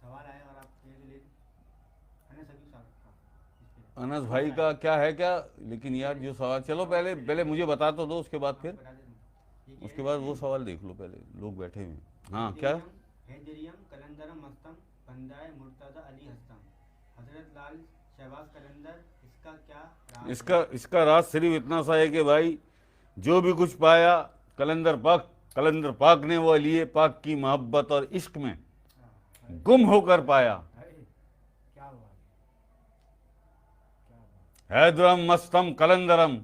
सवाल आएगा और आप ये ले अनस अभी साहब का अनस भाई का क्या है क्या, लेकिन यार जो सवाल, चलो पहले पहले मुझे बता तो दो, उसके बाद फिर बता देता हूँ। ये कह उसके रहे बाद हैं वो सवाल देख लो, पहले लोग बैठे हुए हैं। हाँ क्या? हैदरियम हैदरियम कलंदरम मस्तम बंदाए मुर्तजा अली हस्तम हजरत लाल शहबाज कलंदर इसका क्या राज इसका इसका राज सिर्फ इतना सा है कि भाई जो भी कुछ पाया कलंदर पाक ने वो अली पाक की मोहब्बत और इश्क में गुम होकर पाया। है? क्या बात क्या बात हैदरम मस्तम कलंदरम,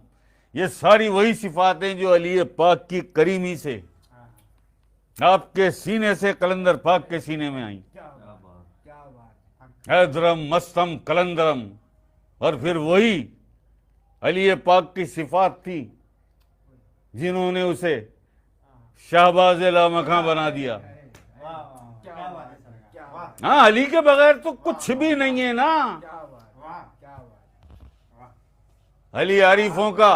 ये सारी वही सिफातें जो अली पाक की करीमी से हाँ हाँ आपके सीने से कलंदर पाक के सीने में आई। क्या बात क्या बात हैदरम मस्तम कलंदरम, और फिर वही अली पाक की सिफात थी जिन्होंने उसे शाहबाज लामकां बना दिया। वाह वाह क्या बात है सर क्या बात हाँ, अली के बगैर तो कुछ भी नहीं है ना। क्या बात वाह क्या बात वाह अली आरिफों का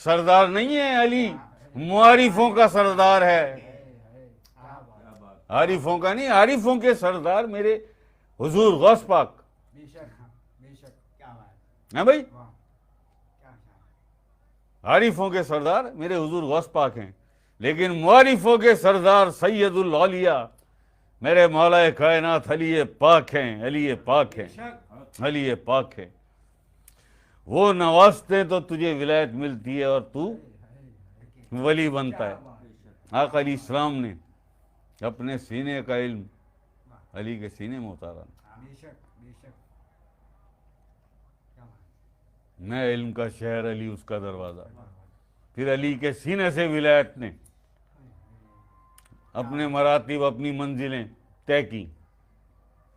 सरदार नहीं है, अली मुआरिफों का सरदार है। क्या बात आरिफों का नहीं, आरिफों के सरदार मेरे हुजूर गौस पाक बेशक बेशक क्या बात है भाई। वाह क्या क्या आरिफों के सरदार मेरे हुजूर गौस पाक हैं, लेकिन मुआरिफों के सरदार सैयदुल औलिया मेरे मौलाए कायनात अली पाक हैं, अली पाक हैं, बेशक अली पाक है। वो नवाजते तो तुझे विलायत मिलती है और तू वली बनता है। आका अली इस्लाम ने अपने सीने का इल्म अली के सीने में उतारा। बेशक बेशक क्या बात मैं इल्म का शहर, अली उसका दरवाज़ा। फिर अली के सीने से विलायत ने अपने मरातिब, अपनी मंजिलें तय की।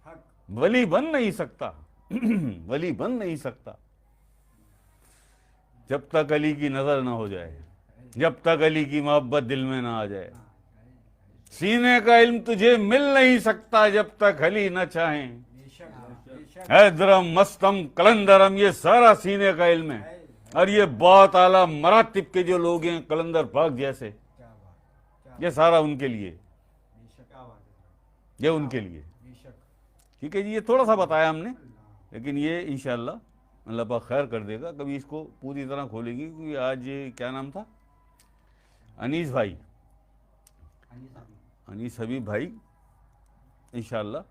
हक वली बन नहीं सकता वली बन नहीं सकता जब तक अली की नज़र ना हो जाए, जब तक अली की मोहब्बत दिल में ना आ जाए। सीने का इल्म तुझे मिल नहीं सकता जब तक अली न चाहें। बेशक बेशक हैदरम मस्तम कलंदरम, ये सारा सीने का इल्म है। और ये बहुत आला मरातिब के जो लोग हैं कलंदर पाक जैसे, क्या बात ये सारा उनके लिए, बेशक क्या बात है ये उनके लिए। बेशक ठीक है जी, ये थोड़ा सा बताया हमने, लेकिन ये इंशाअल्लाह अल्लाह पाक खैर कर देगा। कभी इसको पूरी तरह खोलेंगे, क्योंकि आज ये क्या नाम था, अनीस भाई, अनीस अभी अनीस हबीब भाई, इंशाअल्लाह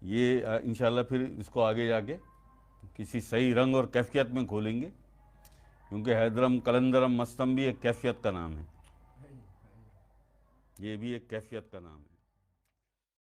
ये इंशाअल्लाह फिर इसको आगे जाके किसी सही रंग और कैफियत में खोलेंगे, क्योंकि हैदरम कलंदरम मस्तम भी एक कैफियत का नाम है, ये भी एक कैफियत का नाम है।